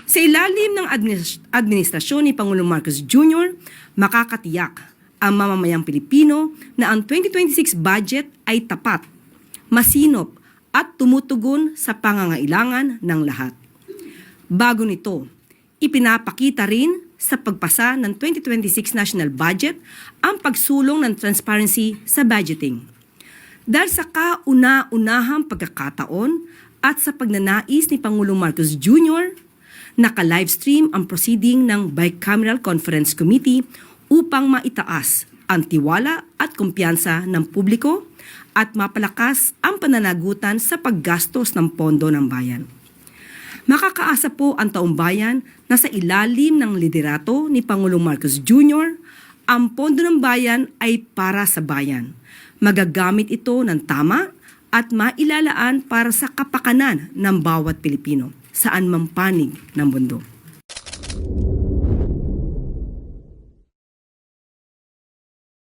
Sa ilalim ng administrasyon ni Pangulong Marcos Jr., makakatiyak ang mamamayang Pilipino na ang 2026 budget ay tapat, masinop at tumutugon sa pangangailangan ng lahat. Bago nito, ipinapakita rin sa pagpasa ng 2026 National Budget ang pagsulong ng transparency sa budgeting. Dahil sa kauna-unahang pagkakataon at sa pagnanais ni Pangulong Marcos Jr., naka-livestream ang proceeding ng Bicameral Conference Committee upang maitaas ang tiwala at kumpiyansa ng publiko at mapalakas ang pananagutan sa paggastos ng pondo ng bayan. Makakaasa po ang taong bayan na sa ilalim ng liderato ni Pangulong Marcos Jr., ang pondo ng bayan ay para sa bayan. Magagamit ito ng tama at mailalaan para sa kapakanan ng bawat Pilipino saan mang panig ng mundo.